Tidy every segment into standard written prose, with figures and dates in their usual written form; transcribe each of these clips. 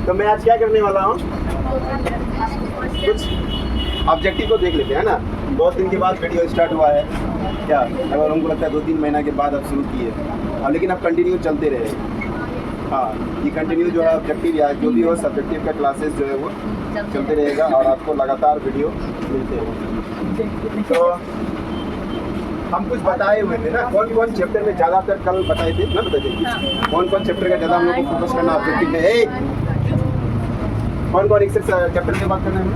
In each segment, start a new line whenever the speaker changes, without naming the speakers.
तो मैं आज क्या करने वाला हूँ, कुछ ऑब्जेक्टिव को देख लेते हैं ना। बहुत दिन के बाद वीडियो स्टार्ट हुआ है क्या, अगर हमको लगता है 2-3 महीना के बाद अब शुरू किए, अब लेकिन अब कंटिन्यू चलते रहे। हाँ, ये कंटिन्यू जो है ऑब्जेक्टिव या जो भी हो सब्जेक्टिव का क्लासेस जो है वो चलते रहेगा और आपको लगातार वीडियो मिलते हैं। तो हम कुछ बताए हुए थे ना, कौन कौन चैप्टर में ज़्यादातर कल बताए थे ना, बताइए कौन कौन चैप्टर का ज़्यादा हम लोग को फोकस करना ऑब्जेक्टिव में। कौन कौन एक्सरसाइज चैप्टर की बात करना है?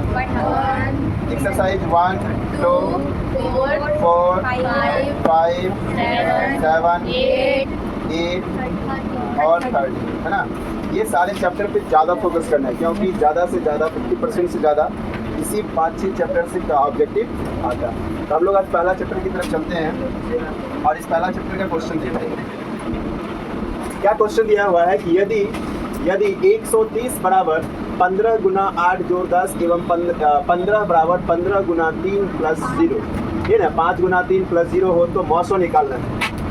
एक्सरसाइज 1, 2, 4, 5, 7, 8 और 30 है ना। ये सारे चैप्टर पे ज़्यादा फोकस करना है क्योंकि ज़्यादा से ज़्यादा 50% से ज़्यादा इसी 5-6 चैप्टर से का ऑब्जेक्टिव आता है। तो हम लोग आज पहला चैप्टर की तरफ चलते हैं और इस पहला चैप्टर का क्वेश्चन देखते हैं। क्या क्वेश्चन दिया हुआ है कि यदि 130 बराबर 15 गुना 8 जोड़ 10 एवं 15 बराबर 15 गुना 3 प्लस 0, ये ना 5 गुना 3 प्लस 0 हो तो मौसो निकालना है।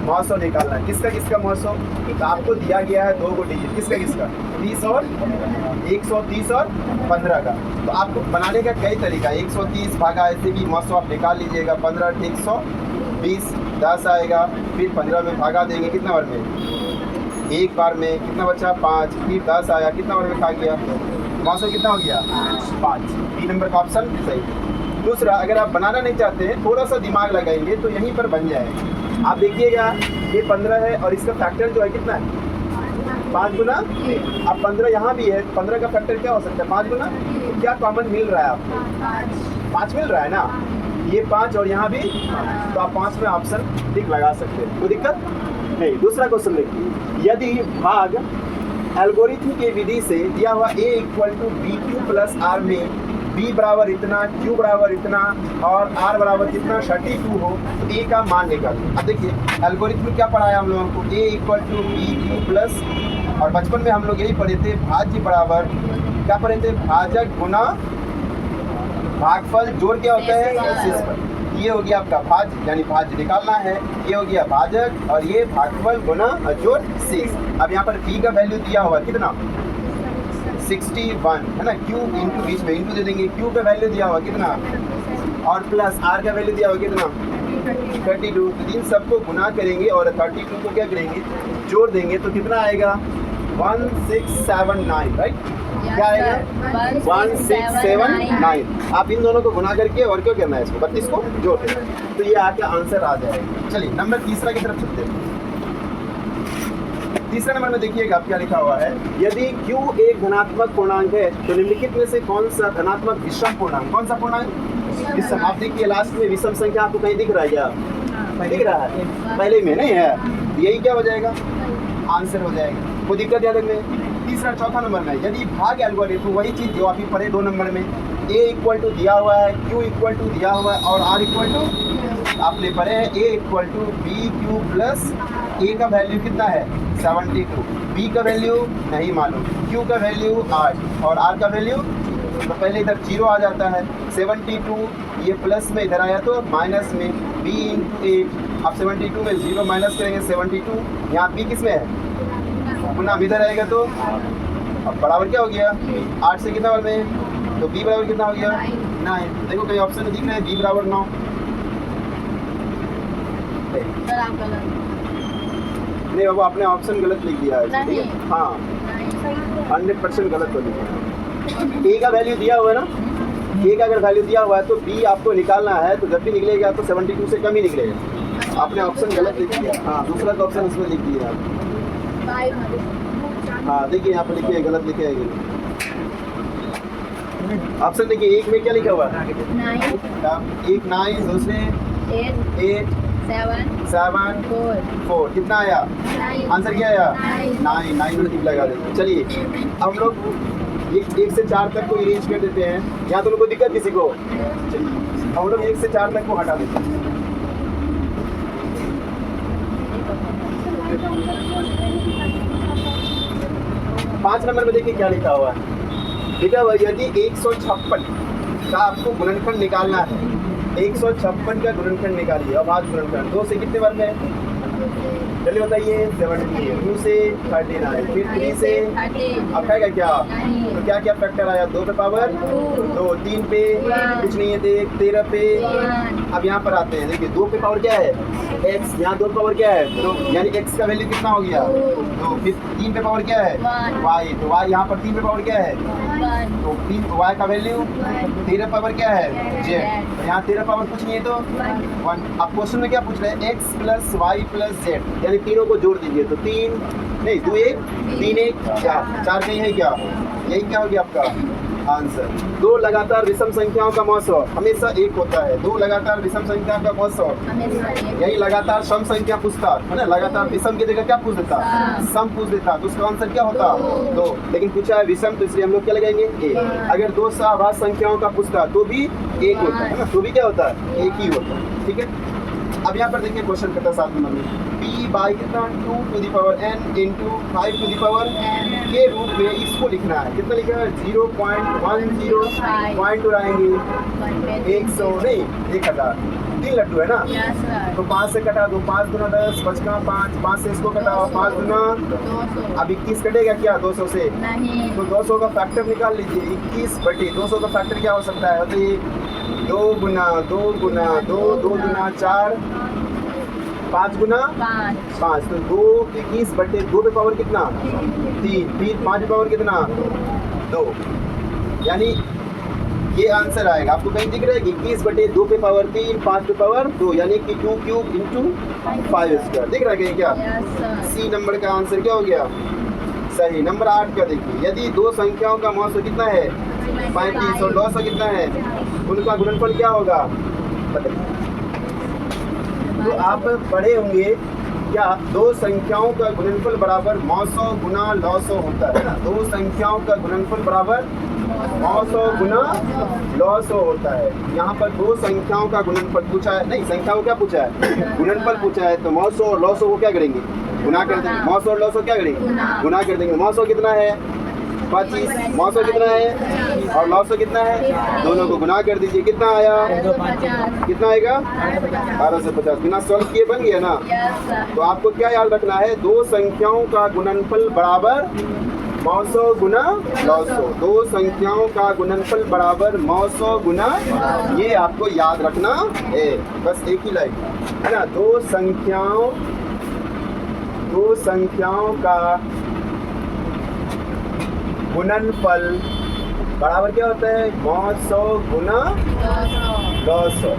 मौसो निकालना है किसका मौसो, तो आपको दिया गया है 2 को डिजिट, किसका 30 और 130 और 15 का। तो आपको बनाने का कई तरीका, 130 भागा ऐसे भी मौसो आप निकाल लीजिएगा, 15 120 10 आएगा, फिर 15 में भागा देंगे कितना बार में, एक बार में, कितना बचा 5, फिर 10 आया, कितना बार में खा गया, मौसम कितना हो गया 5। बी नंबर का ऑप्शन सही। दूसरा, अगर आप बनाना नहीं चाहते हैं, थोड़ा सा दिमाग लगाएंगे तो यहीं पर बन जाएगा। आप देखिएगा ये 15 है और इसका फैक्टर जो है कितना है 5 गुना। अब 15 यहाँ भी है, 15 का फैक्टर क्या हो सकता है 5 गुना। तो क्या कॉमन मिल रहा है आपको, 5 मिल रहा है ना, ये 5 और यहाँ भी, तो आप 5 में ऑप्शन टिक लगा सकते हैं, कोई दिक्कत नहीं। दूसरा क्वेश्चन देखिए, यदि भाग एल्गोरिथम की विधि से दिया हुआ a = bq प्लस r में b बराबर इतना, q बराबर इतना और r बराबर कितना 32 हो तो a का मान निकालिए। अब देखिए एल्गोरिथम में क्या पढ़ाया हम लोगों को, a = bq प्लस, और बचपन में हम लोग यही पढ़े थे भाज्य बराबर क्या पढ़े थे, भाजक गुना भागफल, जोड़ क्या होता है शेषफल। ये हो गया आपका भाज्य, यानी भाज्य निकालना है, ये हो गया भाजक और ये भागफल गुना जोड़ शेष। अब यहाँ पर b का वैल्यू दिया हुआ कितना 61 है ना, q इंटू बीच में इंटू दे देंगे, q का वैल्यू दिया हुआ कितना और प्लस r का वैल्यू दिया हुआ कितना 32। तो इन सबको गुना करेंगे और 32 को क्या करेंगे जोड़ देंगे तो कितना आएगा 1679, राइट। क्या आएगा 1679। आप इन दोनों को गुना करके और क्या करना है इसको 32 को जोड़ देना, तो ये आपका आंसर आ जाएगा। चलिए नंबर तीसरा की तरफ चलते हैं। तीसरा नंबर में देखिएगा आप क्या लिखा हुआ है, यदि q एक धनात्मक पूर्णांक है तो निम्नलिखित में से कौन सा धनात्मक विषम पूर्णांक, कौन सा पूर्णांक विषम। आप देखिए लास्ट में विषम संख्या आपको कहीं दिख रहा है क्या, दिख रहा है, पहले में नहीं है, यही क्या हो जाएगा आंसर हो जाएगा, कोई दिक्कत याद रखने। तीसरा चौथा नंबर में यदि भाग एल्गोरिथम, वही चीज़ जो आप पढ़े 2 नंबर में, a = दिया हुआ है, q = दिया हुआ है और r आपने पढ़े हैं a = bq प्लस a का वैल्यू कितना है 72, b का वैल्यू नहीं मालूम, q का वैल्यू 8 और r का वैल्यू, तो पहले इधर 0 आ जाता है 72, ये प्लस में इधर आया तो माइनस में b × 8। आप 72 में 0 माइनस करेंगे 72, यहाँ b किस में है पुनः इधर आएगा तो अब बराबर क्या हो गया 8 से कितना बराबर में, तो b बराबर कितना हो गया 9। देखो कहीं ऑप्शन दिख रहा है b बराबर 9, नहीं बाबू आपने ऑप्शन गलत लिख दिया है, ठीक है हाँ 100% गलत हो लिखा। a का वैल्यू दिया हुआ है ना, a का अगर वैल्यू दिया हुआ है तो b आपको निकालना है, तो जब भी निकलेगा तो 72 से कम ही निकलेगा। आपने ऑप्शन गलत लिख दिया, हाँ दूसरा का ऑप्शन उसमें लिख दिया आप, हाँ देखिए यहाँ पर लिखिए गलत लिखे है ऑप्शन। देखिए एक में क्या लिखा हुआ है 1 9, दूसरे 8 7 4, कितना आया आंसर क्या आया 9 में टिक लगा देते। चलिए हम लोग 1 से 4 तक को अरेंज कर देते हैं, यहाँ तो लोग को दिक्कत किसी को, चलिए हम लोग 1 से 4 तक को हटा देते हैं। पाँच नंबर में देखिए क्या लिखा हुआ है, लिखा हुआ यदि 156 का आपको गुणनखंड निकालना है, 156 का गुणनखंड निकालिए। अब आज गुणनखंड 2 से कितने बार में जल्दी बताइए। 70, 2 से 39, फिर 3 से अब खाएगा क्या? तो क्या क्या फैक्टर आया? 2 पे पावर 2, 3 पे कुछ नहीं है, 13 पे। अब यहाँ पर आते हैं, देखिए 2 पे पावर क्या है? x, यहाँ 2 पे पावर क्या है? तो यानी x का वैल्यू कितना हो गया? तो फिर 3 पे पावर क्या है? y, तो y यहाँ पर 3 पे पावर क्या है? तो 3 y का वैल्यू 13 पावर क्या है? z, तो यहाँ 13 पावर कुछ नहीं है तो 1। अब क्वेश्चन में क्या पूछ रहे हैं? x plus Y plus Z, यानी तीनों को जोड़ दीजिए तो 3 नहीं 2 1 3 1 4 कहीं है क्या? यही क्या हो गया आपका आंसर। 2 लगातार विषम संख्याओं का मौसम हमेशा 1 होता है। 2 लगातार विषम संख्या का मौसम, यही लगातार सम संख्या पूछता है ना, लगातार विषम की जगह क्या पूछ देता? सम पूछ देता, तो उसका आंसर क्या होता? 2। लेकिन पूछा है विषम, तो इसलिए हम लोग क्या लगाएंगे? 1। अगर 2 सहवास संख्याओं का पूछता तो भी 1 होता है ना, तो भी क्या होता है? 1 ही होता है। ठीक है, अब यहाँ पर देखिए क्वेश्चन करता 7 नंबर में, p बाई कितना 2 to the power n into 5 to the power के रूप में इसको लिखना है। कितना लिखा है? 0.10 पॉइंट उड़ाएंगे 100 नहीं 1000, 3 लड्डू है ना। तो 5 से कटा दो, 5 गुना 10 बच का 5, 5 से इसको कटाओ 5 गुना, अब 21 कटेगा क्या 200 से? तो 200 का फैक्टर निकाल लीजिए। 21 बटे 200 का फैक्टर क्या हो सकता है? तो 2 गुना 2 गुना 2, 2 गुना 4, 5 गुना 5, तो 2 21 बटे 2 पे पावर कितना? 3, फिर 5 पे पावर कितना? 2, यानी ये आंसर आएगा। आपको कहीं दिख रहा है कि 21 बटे 2 पे पावर 3, 5 पे पावर 2, यानी कि 2 क्यूब इंटू 5 स्क्वायर। दिख रहा है कहीं क्या? सी नंबर का आंसर क्या हो गया? सही। नंबर 8 का देखिए, यदि 2 संख्याओं का मौसम कितना है? 35 और 900 कितना है? उनका गुणनफल क्या होगा? बताइए। तो आप पढ़े होंगे क्या? 2 संख्याओं का गुणनफल बराबर 900 गुना 900 होता है ना। 2 संख्याओं का गुणनफल बराबर 900 गुना 900 होता है। यहाँ पर 2 संख्याओं का गुणनफल पूछा है, नहीं संख्या को क्या पूछा है? गुणनफल पूछा है। तो 900 और 900 को क्या करेंगे? गुना कर देंगे। 900 और 900 क्या करेंगे? गुना कर देंगे। 900 कितना है? 25, 900 कितना है? और 900 कितना है? दोनों को गुना कर दीजिए, कितना आया? कितना आएगा? 1250। बिना सॉल्व किए बन गया ना। तो आपको क्या याद रखना है? 2 संख्याओं का गुणनफल बराबर 900 गुना 900। 2 संख्याओं का गुणनफल बराबर 900 गुना, ये आपको याद रखना है। बस एक ही लाइन है ना। 2 संख्याओं का गुणनफल बराबर क्या होता है? 900 गुना 900।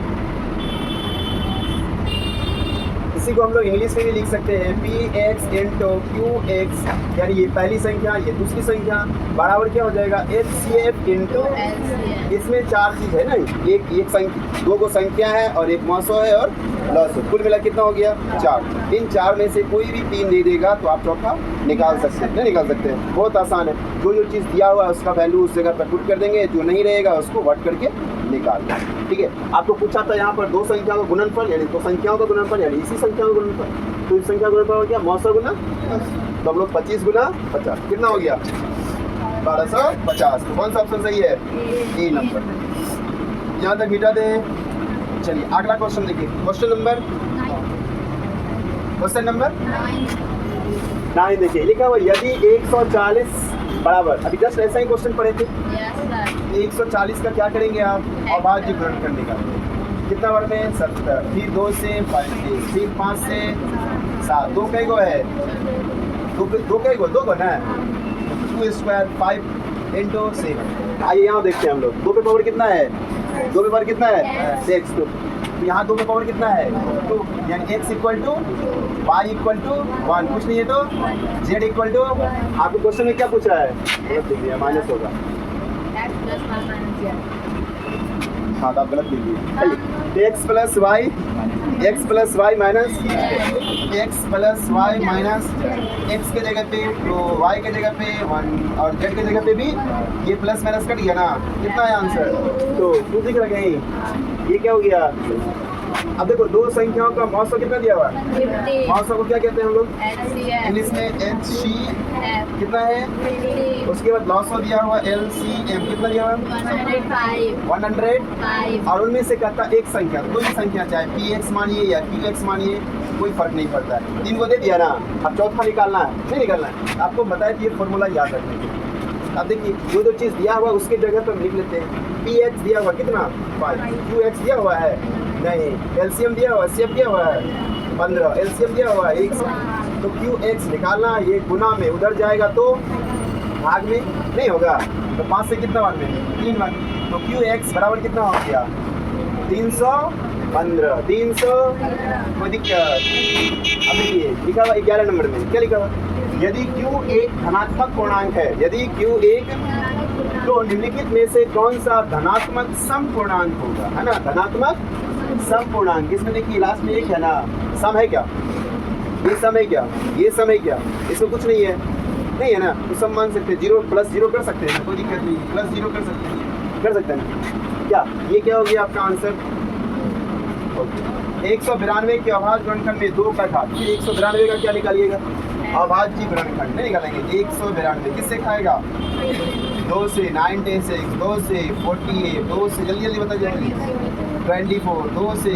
इसी को हम लोग इंग्लिश में भी लिख सकते हैं, px इंटू qx, यानी ये पहली संख्या ये दूसरी संख्या बराबर क्या हो जाएगा? HCF इंटू, इसमें 4 चीज़ है ना, एक संख्या 2 को संख्या है और एक 900 है और 900, कुल मिला कितना हो गया? 4। इन 4 में से कोई भी 3 नहीं देगा तो आप चौथा निकाल सकते हैं। नहीं निकाल सकते हैं, बहुत आसान है। जो चीज़ दिया हुआ है उसका वैल्यू उस जगह पर पुट कर देंगे, जो नहीं रहेगा उसको वट करके निकाल दें। ठीक है, आपको पूछा था यहाँ पर 2 संख्याओं का गुणनफल, यानी 2 संख्याओं का गुणनफल, यानी इसी संख्या का गुणनफल। तो इस संख्या का गुणनफल हो गया 900 गुना, तो हम लोग 25 गुना 50 कितना हो गया? 1250। तो कौन सा ऑप्शन सही है? ए नंबर। यहाँ तक मिटा दें। चलिए अगला क्वेश्चन देखिए। क्वेश्चन नंबर 9 देखिए, लिखा हुआ यदि 140 बराबर, अभी जस्ट ऐसा ही क्वेश्चन पढ़े थे। 140 का क्या करेंगे आप? अभाज्य गुणन करने का। कितना वर्ड में? 70, फिर 2 से 35, फिर 5 से 7, 2 कई गो है? 2 कई गो? 2 गो ना, 2 स्क्वायर 5 इंटू 7। आइए यहाँ देखते हैं हम लोग। 2 पे पावर कितना है? 2 पे पावर कितना है? 6। तो यहाँ 2 पे पावर कितना है? 2, यानी x equal to y equal to 1, कुछ नहीं है तो z इक्वल टू, आपको क्वेश्चन में क्या पूछा है? गलत लिख दिया, माइनस होगा। हाँ तो आप गलत लिख दिए। x plus Y minus x के जगह पे, तो y के जगह पे 1 और z के जगह पे भी ये प्लस माइनस कट गया ना। कितना है आंसर? तो 2 दिख रहा कहीं? ये क्या हो गया? अब देखो दो संख्याओं का मौसम कितना दिया हुआ है?
50
मौसम को क्या कहते हैं हम लोग?
LCM
इंग्लिश में HC कितना है?
50
उसके बाद लॉसो दिया हुआ LCM कितना दिया हुआ है? 100
5
और उनमें से कहता एक संख्या, कोई भी संख्या चाहे PX मानिए या QX मानिए, कोई फर्क नहीं पड़ता है। 3 को दे दिया ना, अब चौथा निकालना है, नहीं निकालना है। आपको बताया कि ये फॉर्मूला याद रखने के। अब देखिए जो चीज़ दिया हुआ उसके जगह पर लिख लेते हैं। PX दिया हुआ कितना? 5। QX दिया हुआ है नहीं, LCM दिया हुआ है, CF दिया हुआ है 15, LCM दिया हुआ है 1। तो QX निकालना, ये गुना में उधर जाएगा तो भाग में नहीं होगा, तो 5 से कितना भाग में? 3 भाग। तो QX बराबर कितना हो गया? 315। 300 कोई दिक्कत? अब देखिए लिखा हुआ 11 नंबर में क्या लिखा हुआ? यदि Q एक धनात्मक पूर्णांक है, यदि Q एक, तो निम्नलिखित में से कौन सा धनात्मक सम पूर्णांक होगा? है ना, धनात्मक सम पूर्णांक। इसमें देखिए लास्ट में एक है ना, सम है क्या? ये सम है क्या? ये सम है क्या? इसमें कुछ नहीं है, नहीं है ना, तो सम मान सकते हैं। 0 प्लस 0 कर सकते हैं, कोई दिक्कत नहीं। प्लस 0 कर सकते हैं ना। क्या ये क्या हो गया आपका आंसर? 192 के अभाज्य गुणनखंड में 2 का घात। 192 का क्या निकालिएगा? अभाज्य गुणनखंड नहीं निकालेंगे। 192 किससे खाएगा? 2 से 96, 2 से 48, 2 से जल्दी जल्दी बता जाएंगे 24, 2 से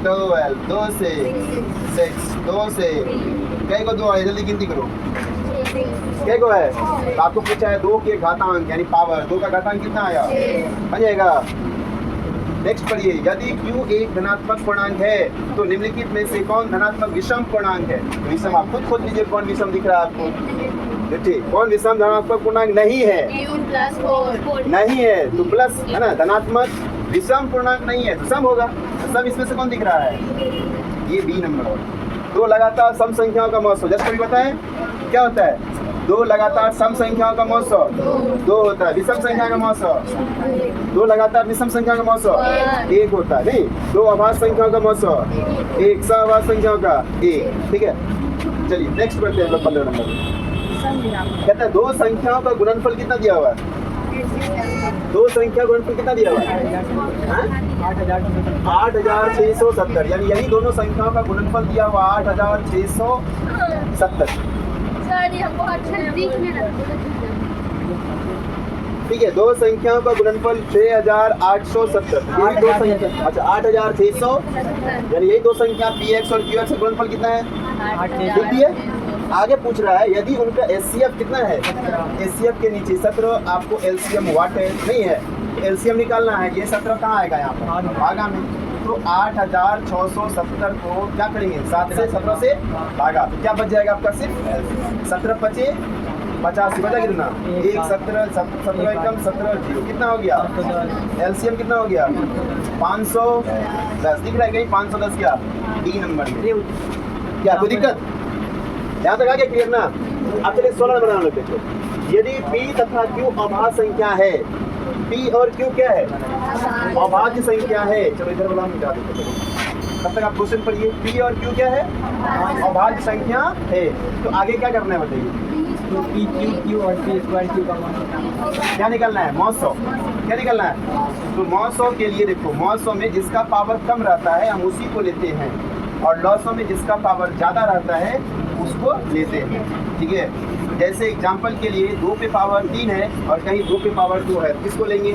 12, 2 से 6, 2 से कई को 2 है, जल्दी गिनती करो। क्या को है? तो आपको पूछा है 2 के घातांक यानी पावर। 2 का घातांक कितना आया? बन जाएगा। नेक्स्ट पढ़िए, यदि Q एक धनात्मक पूर्णांक है तो निम्नलिखित में से कौन धनात्मक विषम पूर्णांक है? विषम आप खुद खोज लीजिए, कौन विषम दिख रहा है आपको? ठीक, कौन विषम धनात्मक पूर्णांक नहीं है?
Q+4
नहीं है तो प्लस है ना, धनात्मक विषम पूर्णांक नहीं है तो सम होगा। तो सम इसमें से कौन दिख रहा है? ये B नंबर। 2 लगातार सम संख्याओं का मौसम, जस्ट कभी बताएं क्या होता है? 2 लगातार सम संख्याओं का मौसम 2 होता है। विषम संख्या का मौसम 2 लगातार विषम संख्या का मौसम 1 होता है। नहीं, 2 अभाज्य संख्याओं का मौसम 1, सअभाज्य संख्याओं का 1। ठीक है, चलिए नेक्स्ट बढ़ते हैं हम लोग 15 नंबर। कहता है 2 संख्याओं का गुणनफल कितना दिया हुआ है? 2 संख्या गुणनफल कितना दिया हुआ है? 8670, यानी यही दोनों संख्याओं का गुणनफल दिया हुआ 8670।
सर ये हमको अच्छा दिखने लगा।
ठीक है, 2 संख्याओं का गुणनफल 6870। यही 2 संख्या, अच्छा 8600, यानी यही 2 संख्या PX और QX का गुणनफल कितना है? देखिए आगे पूछ रहा है यदि उनका HCF कितना है? HCF के नीचे 17, आपको LCM वाट है नहीं है, LCM निकालना है। ये 17 कहाँ आएगा? यहाँ पर भागा में। तो 8670 को क्या करेंगे? 7 से 17 से भागा, तो क्या बच जाएगा आपका? सिर्फ 17 बचे 85 बचा कितना? 1 17 17 एकम 17 0 कितना हो गया? LCM कितना हो गया? 510 दिख रहा है कहीं? 510 क्या? D नंबर में। क्या कोई दिक्कत? यहाँ तक आ गया क्लियर ना? अब चलिए 16 नंबर बना लेते हैं। यदि P तथा Q अभाज्य संख्या है, P और Q क्या है? अभाज्य संख्या है। चलो इधर वाला हम मिटा देते हैं, तब तक आप क्वेश्चन पढ़िए। P और Q क्या है? अभाज्य संख्या है। तो आगे क्या करना है बताइए?
तो P Q और P स्क्वायर Q का मान
क्या निकलना है? मौसौ। क्या निकलना है? तो मौसौ के लिए देखो, मौसौ में जिसका पावर कम रहता है हम उसी को लेते हैं, और लॉसौ में जिसका पावर ज़्यादा रहता है उसको लेते हैं। ठीक है, जैसे एग्जांपल के लिए 2 पे पावर 3 है और कहीं 2 पे पावर 2 है, किसको लेंगे?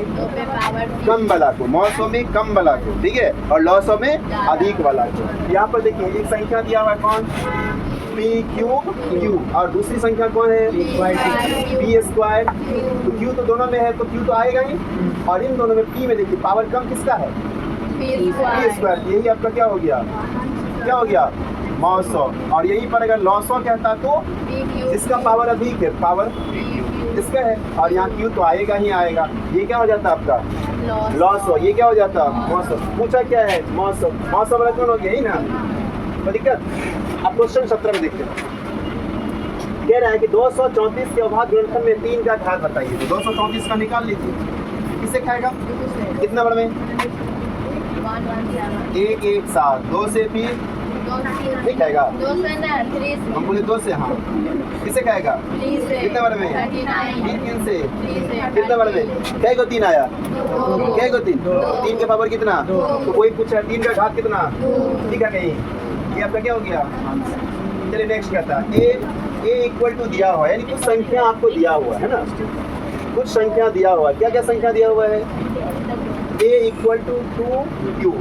कम वाला को, मौसौ में कम वाला को। ठीक है, और लॉसौ में अधिक वाला को। यहाँ पर देखिए एक संख्या दिया हुआ है कौन? P Q, और दूसरी संख्या कौन है? P square. तो Q तो दोनों में है तो Q तो आएगा ही, और इन दोनों में P में देखिए पावर कम किसका है? P square. यही आपका क्या हो गया? क्या हो गया? मौसौ। और यहीं पर अगर लॉसौ कहता तो जिसका पावर अधिक है, पावर इसका है, और यहाँ Q तो आएगा ही आएगा। ये क्या हो जाता आपका? लॉसौ। ये क्या हो जाता? मौसौ। पूछा क्या है? मौसौ। मौसौ वाला कौन हो गया? ही ना, तो दिक्कत। अब क्वेश्चन 17 में देखते हैं। कह रहा है कि 234 के अभाज्य गुणनखंड में 3 का घात बताइए। तो 234 का निकाल लीजिए, किससे खाएगा? कितना बार में? 1 1 7, 2 से फिर नहीं खाएगा?
2 से ना 3 से।
हम बोले 2 से, हाँ किसे खाएगा?
3 से।
कितने बार में?
39।
3 से
3 से।
कितने बार में? क्या को 3 आया? क्या को 3? 3 के पावर कितना? तो कोई पूछा 3 का घात कितना? दिखा कहीं? ये आपका क्या हो गया? चलिए नेक्स्ट कहता है ए इक्वल टू दिया हुआ है, यानी कुछ संख्या आपको दिया हुआ है ना, कुछ संख्या दिया हुआ है। क्या क्या संख्या दिया हुआ है? a equal to 2q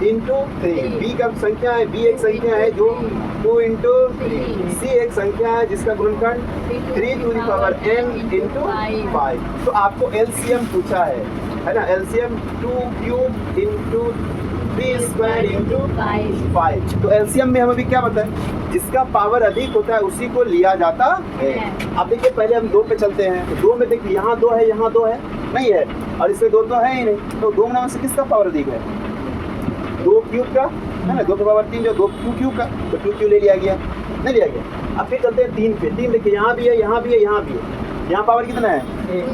into 3। b का संख्या है, b एक संख्या है जो 2 इंटू 3। c एक संख्या है जिसका गुणनखंड 3 to the power n into 5। तो आपको एलसीएम पूछा है ना, LCM 2q into 3 square into 5। तो एलसीएम में हम अभी क्या बताएं, जिसका पावर अधिक होता है उसी को लिया जाता है। अब देखिए पहले हम 2 पे चलते हैं, तो 2 में देखिए यहाँ 2 है, यहाँ 2 है, नहीं है, और इसमें 2 तो है ही नहीं। तो 2 में से किसका पावर अधिक है? 2 क्यूब का है ना, 2 की पावर 3 जो 2 क्यूब का, तो 2 क्यूब ले लिया गया, नहीं लिया गया। अब फिर चलते हैं 3 पे। 3 देखिए यहाँ भी है, यहाँ भी है, यहाँ भी है। यहाँ पावर कितना है?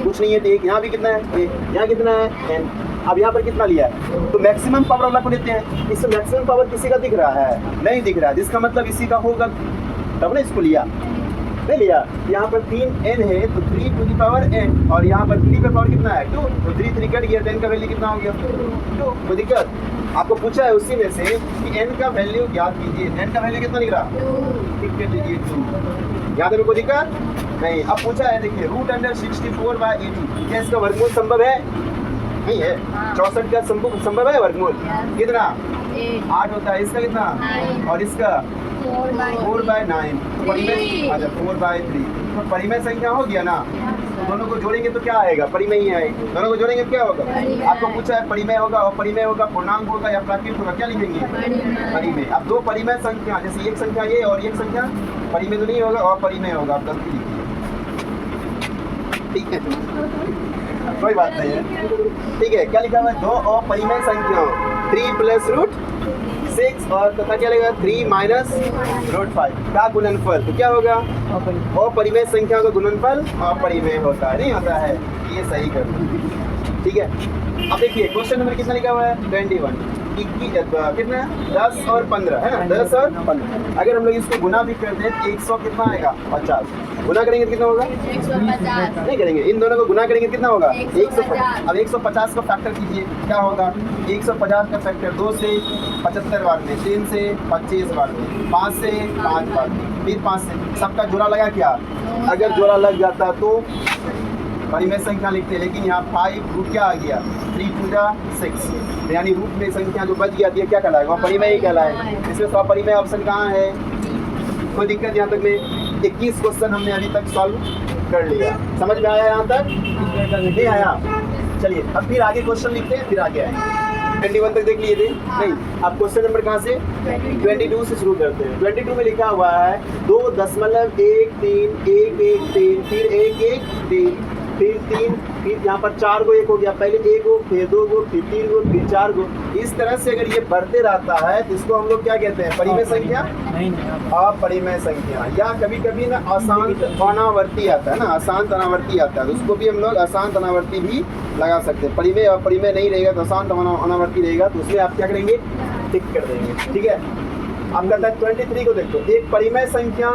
कुछ नहीं है, तो 1। यहाँ भी कितना है? 1। यहाँ कितना है? n। अब यहाँ पर कितना लिया है? तो मैक्सिमम पावर वाला को लेते हैं। इससे मैक्सिमम पावर किसी का दिख रहा है? नहीं दिख रहा है, जिसका मतलब इसी का होगा, तब ना इसको लिया, नहीं लिया। यहाँ पर 3n है तो 3 टू दी पावर n, और यहाँ पर 3 का पावर कितना है? 2। तो 3 3 कट गया, 10 का वैल्यू कितना हो गया? 2। कोई दिक्कत? आपको पूछा है उसी में से कि n का वैल्यू ज्ञात कीजिए। n का वैल्यू कितना निकला? 2। ठीक है, 2। यहाँ पे कोई दिक्कत नहीं। अब पूछा है देखिए √64/80, क्या इसका वर्गमूल संभव है? नहीं है। 64 का संभव है वर्गमूल? कितना? 8 होता है। इसका कितना?
9।
और इसका 4/9। परिमेय, अच्छा 4/3। तो परिमेय संख्या हो गया ना, तो दोनों को जोड़ेंगे तो क्या आएगा? परिमेय ही आएगा। दोनों को जोड़ेंगे तो क्या होगा? आपको पूछा है परिमेय होगा, और परिमेय होगा, पूर्णांक होगा या प्राकृत होगा, क्या लिखेंगे? परिमेय। अब 2 परिमेय संख्या, जैसे एक संख्या ये और एक संख्या, परिमेय तो नहीं होगा और परिमेय होगा, आप गलती लिखिए, ठीक है, कोई बात नहीं है, ठीक है। क्या लिखा हुआ है? 2 अपरिमेय संख्याओं 3 प्लस √6 और तथा क्या लगेगा? 3 माइनस √5 का गुणनफल। तो क्या होगा? अपरिमेय संख्या का गुणनफल अपरिमेय होता है, नहीं होता है। ये सही कर दो, ठीक है। अब देखिए क्वेश्चन नंबर कितना लिखा हुआ है? 21। कितना? 10 और 15 है ना, 10 और 15। अगर हम लोग इसको गुना भी करते हैं तो 100 कितना आएगा? 50। गुना करेंगे तो कितना होगा?
150।
नहीं करेंगे, इन दोनों को गुना करेंगे कितना होगा?
150।
अब 150 का फैक्टर कीजिए, क्या होगा? 150 का फैक्टर 2 से 75 बार में, 3 से 25 बार में, 5 से 5 बार में, फिर 5 से, सबका जोड़ा लगा क्या? अगर जोड़ा लग जाता तो परिमेय संख्या लिखते, लेकिन यहाँ 5 रूट क्या आ गया? 3 2 6, यानी रूट में संख्या जो बच जाती है क्या कहलाएगा? परिमेय ही कहलाएगा। इसमें स्वपरिमेय ऑप्शन कहाँ है? कोई दिक्कत? यहाँ तक में 21 क्वेश्चन हमने अभी तक सॉल्व कर लिया। समझ में आया यहाँ तक? नहीं आया? चलिए अब फिर आगे क्वेश्चन लिखते हैं, फिर आगे आएंगे। 21 तक देख लिए थे? नहीं। अब क्वेश्चन नंबर कहाँ से? 22 से शुरू करते हैं। 22 में लिखा हुआ है 2.13 1 फिर 1 1 3 फिर 3, फिर यहाँ पर 4 को 1 हो गया, पहले 1 गो, फिर 2 गो, फिर 3 गो, फिर 4 गो। इस तरह से अगर ये बढ़ते रहता है तो इसको हम लोग क्या कहते हैं? परिमेय संख्या, अपरिमेय संख्या, या कभी कभी ना अशांत अनावर्ती आता है ना, अशांत अनावर्ती आता है, तो उसको भी हम लोग अशांत अनावर्ती भी लगा सकते हैं। परिमेय और परिमेय नहीं रहेगा तो अशांत अनावर्ती रहेगा, तो उसमें आप क्या करेंगे? टिक कर देंगे, ठीक है। अब कहता है 23 को देखो, एक परिमेय संख्या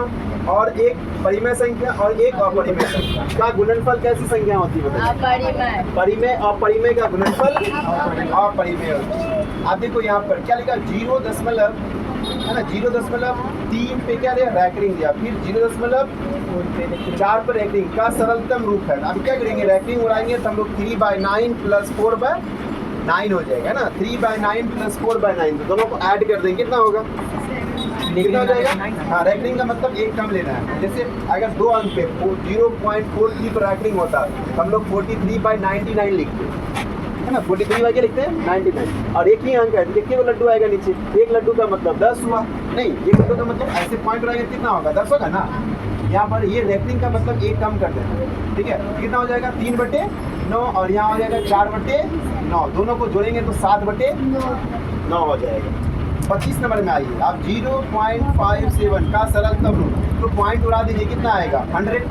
और एक परिमेय संख्या और एक अपरिमेय संख्या का गुणनफल कैसी संख्या होती है?
अपरिमेय।
परिमेय और परिमेय का गुणनफल अपरिमेय होता है। आप देखो यहाँ पर क्या लिखा? 0 है ना, 0.3 पे क्या दिया? रैकरिंग दिया, फिर 0.4 पर रैकरिंग का सरलतम रूप है। अब क्या करेंगे? रैकरिंग उड़ाएंगे तो हम लोग 3/9 प्लस 4/9 हो जाएगा ना, 3/9 प्लस 4/9, तो दोनों को ऐड कर देंगे, कितना होगा? कितना हो जाएगा? हाँ, रैकरिंग का मतलब एक कम लेना है। जैसे अगर 2 अंक पे 0.43 पर रैकरिंग होता है तो हम लोग 43/99 लिखते हैं, है ना, 43 वाके लिखते हैं 99, और एक ही अंक है, देखिए वो लड्डू आएगा नीचे, एक लड्डू का मतलब 10 हुआ, नहीं एक लड्डू का मतलब ऐसे पॉइंट रहेगा कितना होगा? 10 होगा ना। यहाँ पर ये रैकरिंग का मतलब एक कम कर देना, ठीक है। कितना हो जाएगा? 3/9, और यहाँ हो जाएगा 4/9, दोनों को जोड़ेंगे तो 7/9 हो जाएगा। 25 नंबर में आइए आप, 0.57 का सरलतम रूप, तो पॉइंट उड़ा दीजिए, कितना आएगा? 100।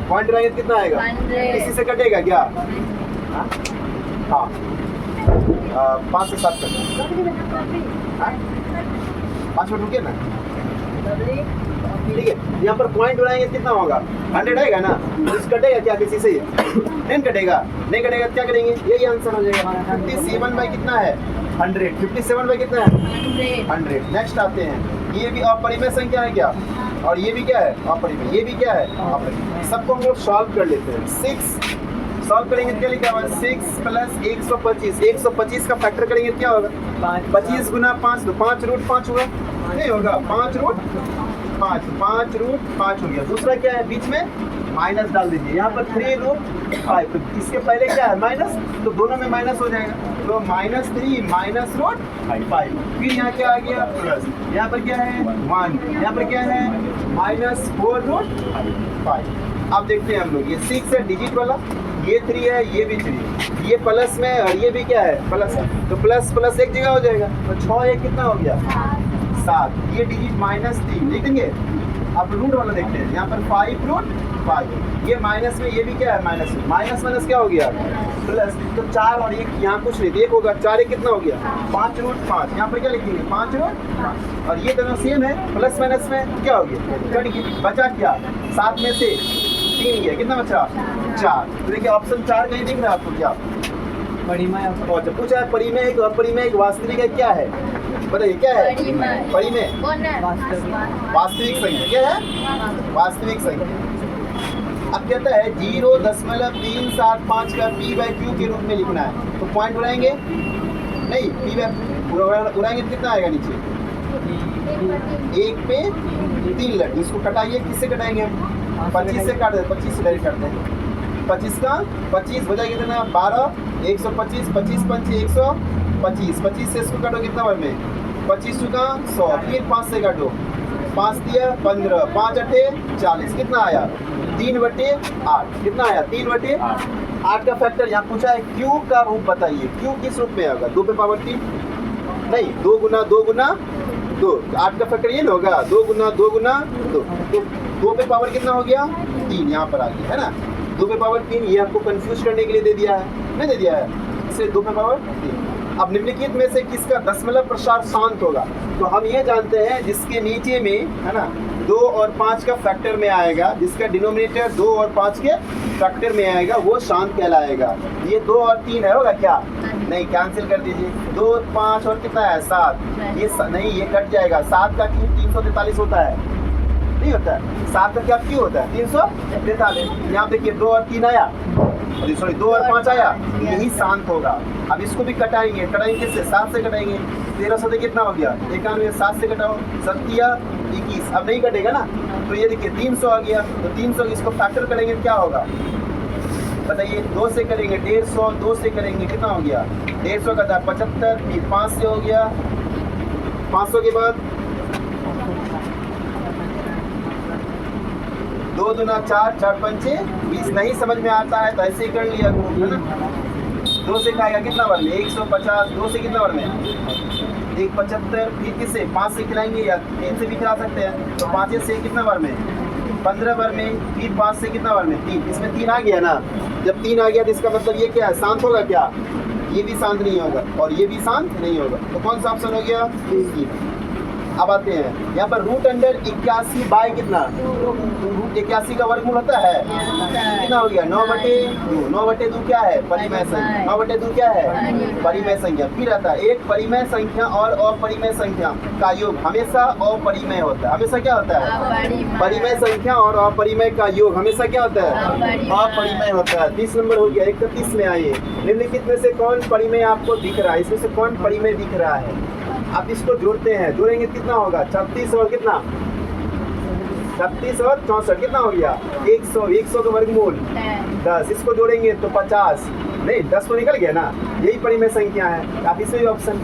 पॉइंट उड़ाएंगे कितना आएगा?
100।
इसी से कटेगा क्या? हाँ, 5 से 7 कटेगा। 5 मिनट रुके ना, ठीक है। यहाँ पर पॉइंट बनाएंगे कितना होगा, 100 आएगा ना, तो इस कटेगा क्या किसी से, 10 कटेगा, नहीं कटेगा क्या करेंगे, यही आंसर हो जाएगा। 57 बाई कितना है 100, 57 बाई कितना है 100। नेक्स्ट आते हैं, ये भी अपरिमेय संख्या है क्या, और ये भी क्या है अपरिमेय, ये भी क्या है अपरिमेय। सबको हम लोग सॉल्व कर लेते हैं। 6 सॉल्व करेंगे क्या लिखा हुआ है, 6 प्लस 125, 125 का फैक्टर करेंगे क्या होगा, 25 गुना 5, तो 5 रूट 5 हुआ, नहीं होगा 5 रूट 5 हो गया। दूसरा क्या है, बीच में माइनस डाल दीजिए, यहाँ पर 3 रूट 5, तो इसके पहले क्या है माइनस, तो दोनों में माइनस हो जाएगा, तो -3 माइनस रूट 5। फिर यहाँ क्या आ गया प्लस, यहाँ पर क्या है 1, यहाँ पर क्या है -4 रूट 5। अब देखते हैं हम लोग, ये 6 है डिजिट वाला, ये 3 है, ये भी 3, ये प्लस में और ये भी क्या है प्लस है, तो प्लस प्लस एक जगह हो जाएगा, तो 6 एक कितना हो गया 7, ये डिजिट -3 लिख देंगे। अब रूट वाला देखते हैं, यहाँ पर 5 रूट 5, ये माइनस में, ये भी क्या है माइनस में, माइनस माइनस क्या हो गया प्लस, तो 4 और 1 यहाँ कुछ नहीं, 1 होगा, 4 एक कितना हो गया 5 रूट 5, यहाँ पर क्या लिखेंगे 5 रूट 5, और ये दोनों सेम है, प्लस माइनस में क्या हो गया कट गया, बचा क्या 7 में से 3 गया, कितना बचा 4। तो देखिए ऑप्शन 4 कहीं दिख रहा है आपको क्या,
परिमेय
और जब पूछा है परिमेय एक अपरिमेय एक वास्तविक है, क्या है बताइए क्या है परिमेय, वास्तविक संख्या क्या है वास्तविक संख्या। अब कहता है 0.375 का p/q के रूप में लिखना है, तो पॉइंट उड़ाएंगे नहीं, p उड़ाएंगे तो कितना आएगा नीचे 1 पे 3 लट, इसको कटाइए, किससे कटाएंगे हम 25 से काट दें, 25 से डायरेक्ट काटते हैं, 25 का 25 हो जाएगा कितना 12, 125, 25 पंच 125, 25 से इसको काटो कितना बार में 25 का 100, फिर 5 से काटो, 5 दिया 15, 5 अठे 40, कितना आया 3/8, कितना आया 3/8 का फैक्टर यहाँ पूछा है। क्यू का रूप बताइए, क्यू किस रूप में होगा 2 पे पावर 3 नहीं, 2 गुना 2 गुना 2, 8 का फैक्टर ये ना होगा 2 गुना 2 गुना 2, तो 2 पे पावर कितना हो गया 3, यहाँ पर आ गया है ना, 2 पे पावर 3, ये आपको कंफ्यूज करने के लिए दे दिया है, नहीं दे दिया है, इसे 2 पे पावर 3। अब निम्नलिखित में से किसका दशमलव प्रसार शांत होगा, तो हम ये जानते हैं जिसके नीचे में है ना 2 और 5 का फैक्टर में आएगा, जिसका डिनोमिनेटर 2 और 5 के फैक्टर में आएगा वो शांत कहलाएगा। ये 2 और 3 है होगा क्या, नहीं कैंसिल कर दीजिए, 2 5 और कितना है 7, ये नहीं ये कट जाएगा, 7 का क्यों 343 होता है, नहीं होता है, 7 का क्या क्यों होता है 343। यहाँ देखिए 2 और 3 आया, सॉरी 2 और 5 आया, यही शांत होगा। अब इसको भी कटाएंगे, कटाएंगे किससे 7 से कटाएंगे, 13 से कितना हो गया 91, 7 से कटाओ 7 21, अब नहीं कटेगा ना, तो ये देखिए 300 आ गया, तो 300 इसको फैक्टर करेंगे क्या होगा बताइए, 2 से करेंगे 150, 2 से करेंगे कितना हो गया 150 का था 75, फिर 5 से हो गया 500 के बाद 2 दूना 4, 4 पंचे 20, नहीं समझ में आता है तो ऐसे ही कर लिया है ना। 2 से खाएगा कितना बार में 150, 2 से कितना बार में 175, फिर किससे 5 से खिलाएंगे या 3 से भी खिला सकते हैं, तो 5 से कितना बार में 15 बार में, फिर 5 से कितना बार में 3, इसमें 3 आ गया ना, जब 3 आ गया तो इसका मतलब ये क्या है शांत होगा क्या, ये भी शांत नहीं होगा और ये भी शांत नहीं होगा, तो कौन सा ऑप्शन हो गया 3। अब आते हैं यहाँ पर रूट अंडर 81 बाय कितना, रूट 81 का वर्गमूल होता है कितना हो गया 9/2, 9/2 क्या है परिमेय संख्या, 9/2 क्या है परिमेय संख्या। फिर आता है एक परिमेय संख्या और अपरिमेय संख्या का योग हमेशा अपरिमेय होता है, हमेशा क्या होता है परिमेय संख्या और अपरिमेय का योग हमेशा क्या होता है अपरिमेय होता है। 30 नंबर हो गया। 31 में आइए, निम्नलिखित में से कौन परिमेय आपको दिख रहा है, इसमें से कौन परिमेय दिख रहा है, आप इसको जोड़ते हैं, जोड़ेंगे कितना होगा 36 और कितना 36 और 64 कितना हो गया 100, 100 का वर्गमूल 10, इसको जोड़ेंगे तो 50, नहीं 10 तो निकल गया ना, यही परिमेय संख्या है। आप इसमें भी ऑप्शन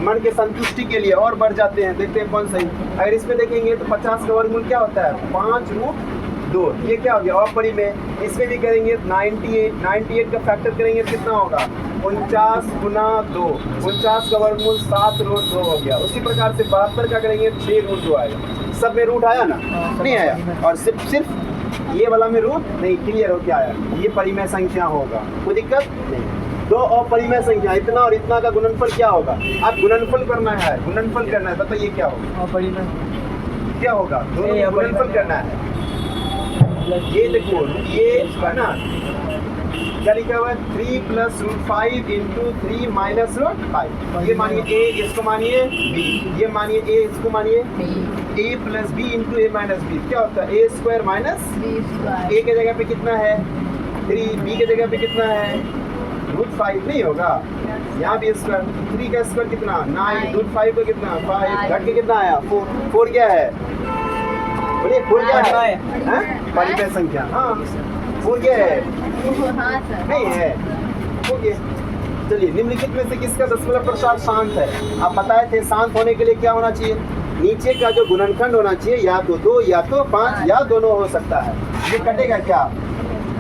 मन के संतुष्टि के लिए और बढ़ जाते हैं, देखते हैं कौन सही। अगर इसमें देखेंगे तो 50 का वर्गमूल क्या होता है 5√2, ये क्या हो गया अपरिमेय। इसमें भी करेंगे 98 का फैक्टर करेंगे कितना होगा 49 गुना 2, 49 का वर्गमूल 7√2 हो गया। उसी प्रकार से 72 का करेंगे 6√2 आएगा। सब में रूट आया ना, नहीं आया, और सिर्फ ये वाला में रूट नहीं, क्लियर हो क्या आया, ये परिमेय संख्या होगा, कोई दिक्कत नहीं। दो अपरिमेय संख्या इतना और इतना का गुणनफल क्या होगा? आप गुणनफल करना है, गुणनफल करना है, बताइए क्या होगा?
और बड़ी में
क्या होगा? दोनों
ये
को गुणनफल करना है। ये देखो ये है ना, क्या लिखा हुआ है? 3 plus root 5 into 3 minus root 5। ये मानिए ए, इसको मानिए बी, ये मानिए ए, इसको मानिए ए प्लस बी इंटू ए माइनस बी। क्या होता है? ए स्क्वायर माइनस ए के जगह पे कितना है 3, बी के जगह पे कितना है रूट 5 नहीं होगा। यहाँ भी स्क्वायर 3 का स्क्वायर कितना 9, रूट 5 का कितना 5, घट के कितना आया 4 क्या है? बोलिए 4 क्या है? परिमेय संख्या। हाँ 4 क्या है?
हाँ सर।
नहीं है। ओके चलिए, निम्नलिखित में से किसका दशमलव प्रसार शांत है? आप बताए थे शांत होने के लिए क्या होना चाहिए? नीचे का जो गुणनखंड होना चाहिए या तो 2 या तो 5 या दोनों हो सकता है। ये कटेगा क्या?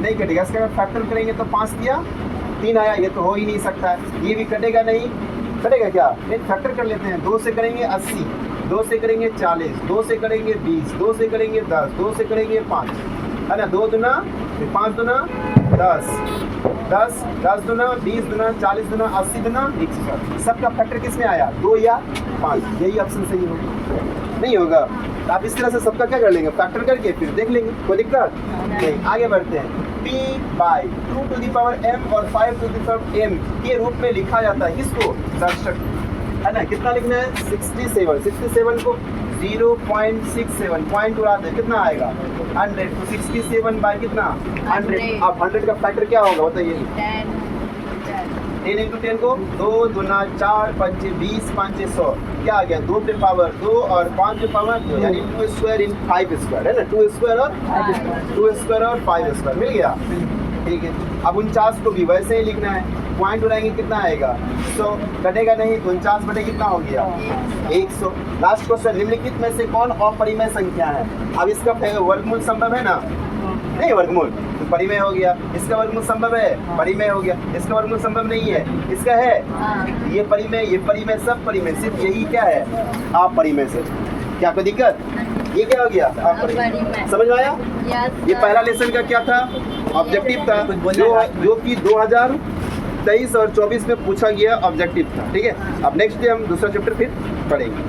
नहीं कटेगा। इसका अगर फैक्टर करेंगे तो 5 दिया 3 आया, ये तो हो ही नहीं सकता है। ये भी कटेगा नहीं, कटेगा क्या? नहीं फैक्टर कर लेते हैं। 2 से करेंगे 80, 2 से करेंगे 40, 2 से करेंगे 20, 2 से करेंगे 10, 2 से करेंगे 5, है ना। 2 दुना 5 दुना 10, 10 दुना 20 दुना 40 दुना 80 दुना 160। सबका फैक्टर किस में आया? 2 या 5। यही ऑप्शन सही होगा। नहीं होगा तो आप इस तरह से सबका क्या कर लेंगे? फैक्टर करके फिर देख लेंगे, कोई दिक्कत नहीं। आगे बढ़ते हैं। p by 2 to the power m और 5 टू द पावर m के रूप में लिखा जाता है। किसको? 67, है ना। कितना लिखना है? 67 को 0.67 पॉइंट उड़ा दे, कितना आएगा? 100। तो 67 बाय कितना? 100। अब 100 का फैक्टर क्या होगा बताइए? 10 इंटू 10 को 2 दुना 4 5 20 5 100। क्या आ गया? 2 पे पावर 2 और 5 पे पावर 2, यानी 2 स्क्वायर इन 5 स्क्वायर, है ना। 2 स्क्वायर और 5 स्क्वायर मिल गया। ठीक है, अब 49 को भी वैसे ही लिखना है। पॉइंट उड़ाएंगे कितना आएगा? 100। कटेगा नहीं, 49 बटे कितना हो गया? 100। लास्ट क्वेश्चन, निम्नलिखित में से कौन अपरिमेय संख्या है? अब इसका वर्गमूल संभव है ना? नहीं वर्गमूल तो परिमेय हो गया। इसका वर्गमूल संभव है, परिमेय हो गया। इसका वर्गमूल संभव नहीं है, इसका है। ये परिमेय सब परिमेय, सिर्फ यही क्या है? अपरिमेय से। क्या कोई दिक्कत? ये क्या हो गया? अपरिमेय। समझ में आया? ये पहला लेसन का क्या था? ऑब्जेक्टिव था, जो कि 2023 और 24 में पूछा गया ऑब्जेक्टिव था। ठीक है, अब नेक्स्ट डे हम दूसरा चैप्टर फिर पढ़ेंगे।